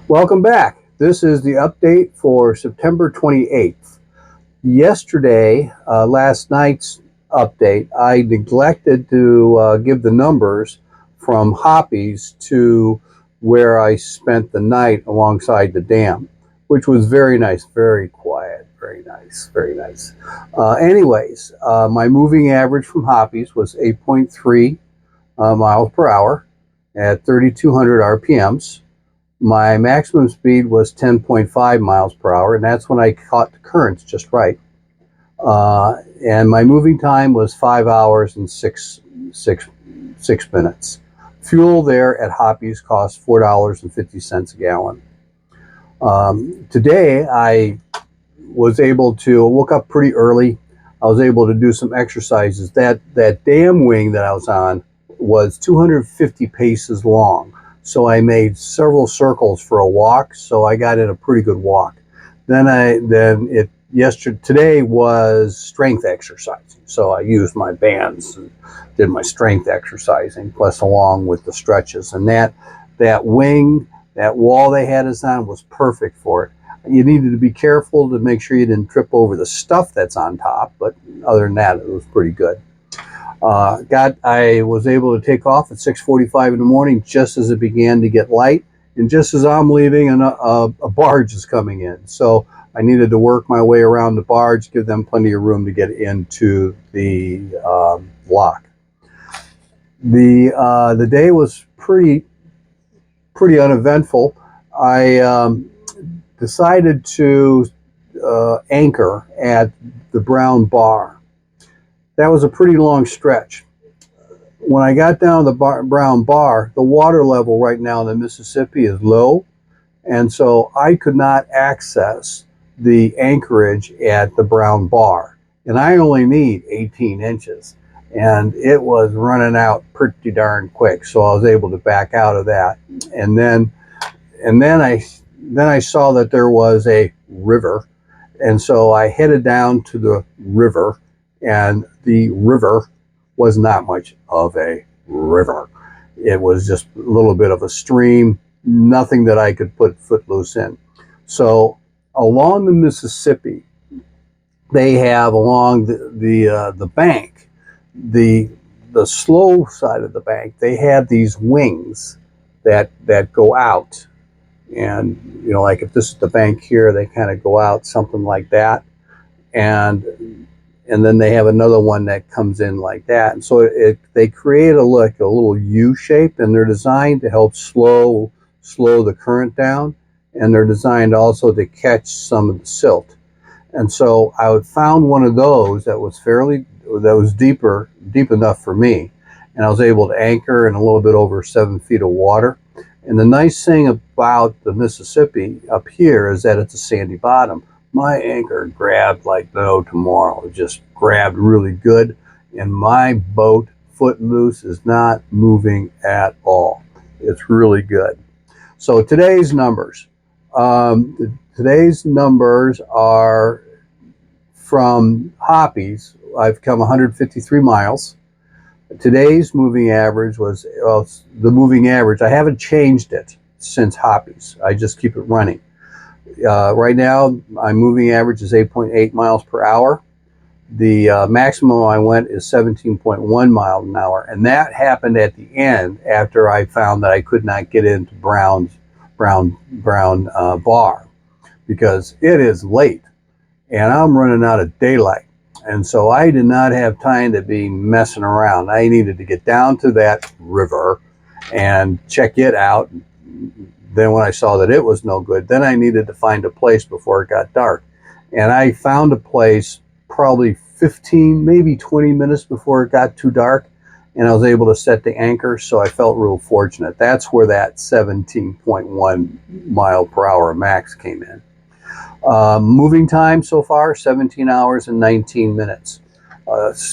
Welcome back. This is the update for September 28th. Yesterday, last night's update, I neglected to give the numbers from Hoppies to where I spent the night alongside the dam, which was very nice, very quiet, very nice, very nice. My moving average from Hoppies was 8.3 miles per hour at 3,200 RPMs. My maximum speed was 10.5 miles per hour, and that's when I caught the currents just right. And my moving time was 5 hours and six minutes. Fuel there at Hoppies cost $4.50 a gallon. Today, I woke up pretty early. I was able to do some exercises. That dam wing that I was on was 250 paces long. So I made several circles for a walk, so I got in a pretty good walk. Today was strength exercising. So I used my bands and did my strength exercising, plus along with the stretches. And that wing, that wall they had us on was perfect for it. You needed to be careful to make sure you didn't trip over the stuff that's on top, but other than that, it was pretty good. I was able to take off at 6:45 in the morning just as it began to get light, and just as I'm leaving, a barge is coming in. So I needed to work my way around the barge, give them plenty of room to get into the lock. The day was pretty uneventful. I decided to anchor at the Brown Bar. That was a pretty long stretch. When I got down to the Brown Bar, the water level right now in the Mississippi is low, and so I could not access the anchorage at the Brown Bar. And I only need 18 inches, and it was running out pretty darn quick, so I was able to back out of that. And then I saw that there was a river, and so I headed down to the river. And the river was not much of a river. It was just a little bit of a stream, nothing that I could put footloose in. So along the Mississippi, they have along the bank, the slow side of the bank, they have these wings that go out. And, like if this is the bank here, they kind of go out, something like that. And then they have another one that comes in like that. And so they create a little U shape, and they're designed to help slow the current down, and they're designed also to catch some of the silt. And so I found one of those that was deep enough for me, and I was able to anchor in a little bit over 7 feet of water. And the nice thing about the Mississippi up here is that it's a sandy bottom. My anchor grabbed like no tomorrow. It just grabbed really good, and my boat, footloose, is not moving at all. It's really good. So today's numbers. Today's numbers are from Hoppies. I've come 153 miles. Today's moving average was, the moving average, I haven't changed it since Hoppies. I just keep it running. Right now, my moving average is 8.8 miles per hour. The maximum I went is 17.1 miles an hour, and that happened at the end after I found that I could not get into Brown Bar because it is late and I'm running out of daylight. And so I did not have time to be messing around. I needed to get down to that river and check it out. Then when I saw that it was no good, then I needed to find a place before it got dark. And I found a place probably 15, maybe 20 minutes before it got too dark, and I was able to set the anchor, so I felt real fortunate. That's where that 17.1 mile per hour max came in. Moving time so far, 17 hours and 19 minutes.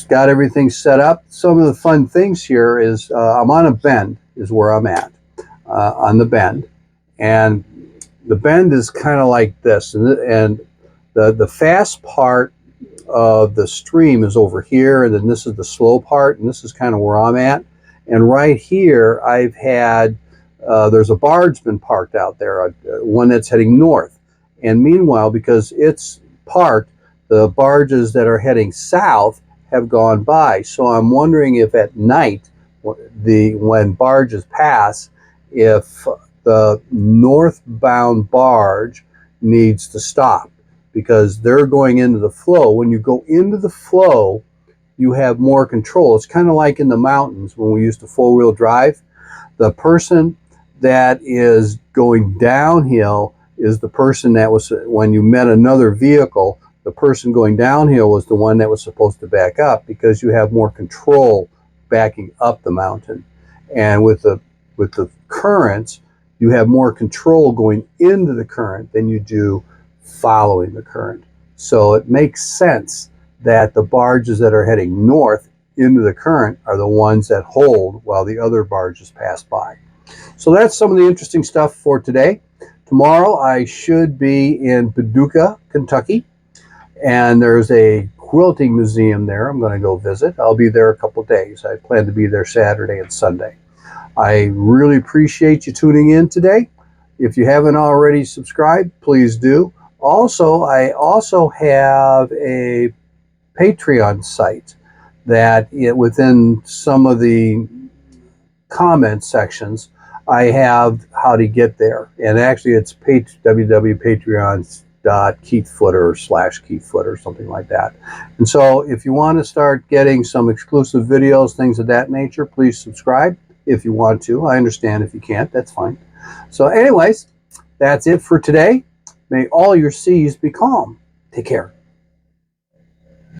Got everything set up. Some of the fun things here is I'm on a bend, is where I'm at, on the bend. And the bend is kind of like this, and the fast part of the stream is over here, and then this is the slow part, and this is kind of where I'm at. And right here, I've had there's a barge been parked out there, one that's heading north. And meanwhile, because it's parked, the barges that are heading south have gone by. So I'm wondering if at night, when barges pass, if the northbound barge needs to stop because they're going into the flow. When you go into the flow, you have more control. It's kind of like in the mountains when we used to four-wheel drive. The person that is going downhill is the person that was, when you met another vehicle, the person going downhill was the one that was supposed to back up because you have more control backing up the mountain. And with the currents, you have more control going into the current than you do following the current. So it makes sense that the barges that are heading north into the current are the ones that hold while the other barges pass by. So that's some of the interesting stuff for today. Tomorrow I should be in Paducah, Kentucky, and there's a quilting museum there I'm going to go visit. I'll be there a couple days. I plan to be there Saturday and Sunday. I really appreciate you tuning in today. If you haven't already subscribed, please do. Also, I also have a Patreon site that within some of the comment sections, I have how to get there. And actually it's www.patreon.keithfooter/keithfooter, something like that. And so if you want to start getting some exclusive videos, things of that nature, please subscribe if you want to. I understand if you can't, that's fine. So anyways, that's it for today. May all your seas be calm. Take care.